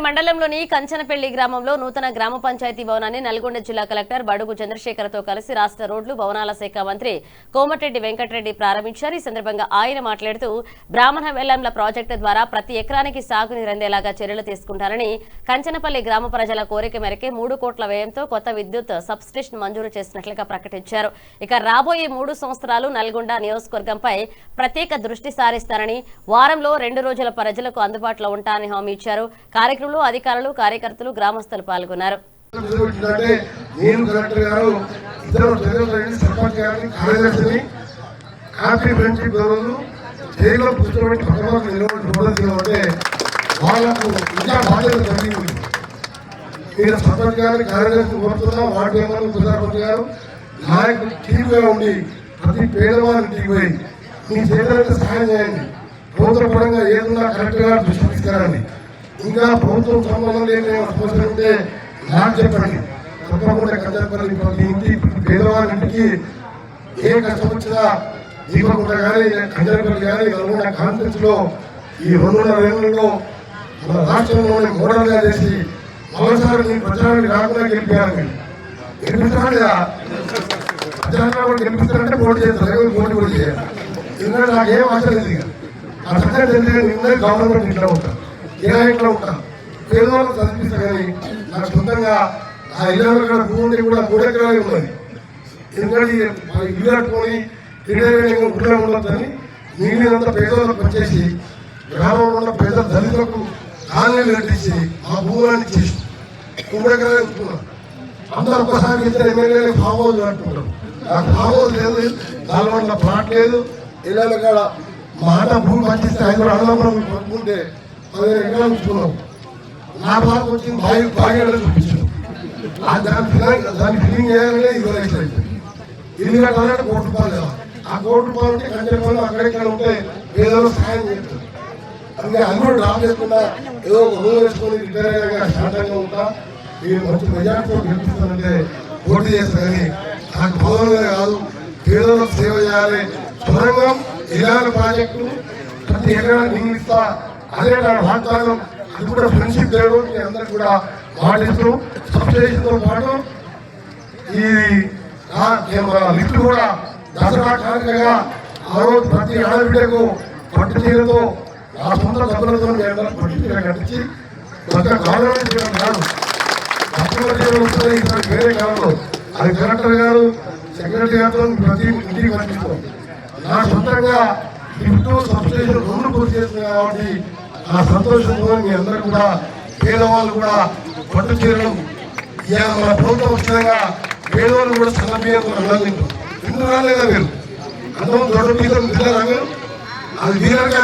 మండలంలోని కంచనపల్లి గ్రామంలో నూతన గ్రామ పంచాయతీ భవనాన్ని నల్గొండ జిల్లా కలెక్టర్ బడుగు చంద్రశేఖర్తో కలిసి రాష్ట్ర రోడ్లు భవనాల శాఖ మంత్రి కోమటిరెడ్డి వెంకటరెడ్డి ప్రారంభించారు. ఈ సందర్భంగా ఆయన మాట్లాడుతూ బ్రాహ్మణ వెల్లంల ప్రాజెక్టు ద్వారా ప్రతి ఎకరానికి సాగునీరు అందేలాగా చర్యలు తీసుకుంటారని, కంచనపల్లి గ్రామ ప్రజల కోరిక మేరకే 3 కోట్ల వ్యయంతో కొత్త విద్యుత్ సబ్స్టేషన్ మంజూరు చేసినట్లుగా ప్రకటించారు. ఇక రాబోయే 3 సంవత్సరాలు నల్గొండ నియోజకవర్గంపై ప్రత్యేక దృష్టి సారిస్తారని, వారంలో 2 రోజుల ప్రజలకు అందుబాటులో ఉంటారని హామీ ఇచ్చారు. కార్యక్రమంలో అధికారులు, కార్యకర్తలు, గ్రామస్తులు పాల్గొన్నారు. ప్రతి పేదవారికి పోయి మీ చేతులకు సహాయం చేయండి. ప్రభుత్వ పరంగా ఏదన్నా కరెక్ట్ గా దృష్టి తీసుకురండి. ఇంకా ప్రభుత్వం సంబంధం లేని సమస్యలు ఉంటే నాకు చెప్పండి. తప్పకుండా కంచనపల్లి ప్రతి ఇంటి పేదవారి ఇంటికి ఏ కష్టం వచ్చినా దీపకుంట కానీ కంచనపల్లి కానీ నల్గొండ కాన్ఫరెన్స్ లో ఈ 2.5 ఏళ్లలో మన రాష్ట్రంలోనే మోడల్ గా చేసి మరోసారి మీ ప్రచారానికి రాకుండా గెలిపారు. గెలిపిస్తాడు గెలిపిస్తారంటే పోటీ చేస్తారు, పోటీ కూడా చేయాలి. ఎందుకంటే నాకు ఏం ఆశ లేదు. ఆ సంగతి ఎందుకంటే గవర్నమెంట్ ఇంట్లో ఉంటాను, ఏ ఇంట్లో ఉంటాను, పేదవాళ్ళకు చదివిస్తాను. కానీ నాకు సొంతంగా ఆ 20 భూమి కూడా 3 ఎకరాలు ఉన్నది. ఎందుకంటే ఇల్లు కట్టుకొని ఊళ్ళో ఉండొద్దని మిగిలినంత పేదవాళ్ళకు వచ్చేసి గ్రామంలో ఉన్న పేద దళితులకు కాలనీలు కట్టించి ఆ భూములన్నీ చేసి 3 ఎకరాలు ఉంటున్నాను. అందరూ ఒక్కసారి ఇద్దరు ఎమ్మెల్యేలు ఫామ్ హౌస్ కట్టుకుంటారు. నాకు ఫామ్ హౌస్ లేదు, దానివల్ల ప్లాట్ లేదు. ఇళ్ళ కాడ మాట భూమి పంచిస్తే 5 అన్నదమ్ములు పట్టుకుంటే 15 ఎకరాలు ఉంచుకున్నాం. నా బాగా వచ్చింది బాగా చూపించాను. దాన్ని ఫిల్లింగ్ చేయాలంటే 20 లక్షలు అవుతుంది. ఇల్లు కట్టాలంటే 1 కోటి రూపాయలు కదా. ఆ 1 కోటి రూపాయలు ఉంటే కంచెలు అక్కడెక్కడ ఉంటే పేదలు సహాయం చేస్తారు. అందుకే అందరూ డ్రాప్ చేసుకున్నా ఏదో ఒక రూమ్ వేసుకొని రిటైర్ అయ్యాక శాంతంగా ఉంటా. మీరు మంచి మెజార్టీతో గెలిపిస్తానంటే పోటీ చేస్తారు. కానీ నాకు భవనంగా కాదు, పేదలకు సేవ చేయాలి. సొరంగం ఇలాంటి ప్రాజెక్టులు ప్రతి ఎకరానికి నీళ్ళు ఇస్తా, అదే వాగ్దానం. అది కూడా ఫ్రెండ్షిప్ చేయడం మీ అందరికి కూడా మాటిస్తూ సబ్స్టేషన్తో పాటు ఈ లిఫ్ట్ కూడా దసరా కారణంగా ఆ రోజు ప్రతి ఆడబిడ్డకు పట్టు చీరతో ఆ సొంత డబ్బులతో పట్టు చీర కట్టించి ఒక గవర్నమెంట్ చేయడం కాదు, డబ్బుల చీరలు వస్తున్నాయి వేరే కాలంలో. అది కలెక్టర్ గారు, సెక్రటరీ గారితో ప్రతి ఇంటికి పంపిస్తాం. నా సొంతంగా లిఫ్ట్ సబ్స్టేషన్ 2 పూర్తి చేస్తుంది కాబట్టి ఆ సంతోషంతో మీ అందరూ కూడా పేదవాళ్ళు కూడా పట్టు చీరలు మన ప్రభుత్వం వచ్చినాక పేదవాళ్ళు కూడా సన్నబియ్యంతో అన్నం తింటాం. ఎందుకు రాలేదా మీరు? అన్నం దొడ్డ మీద అది వీరంగా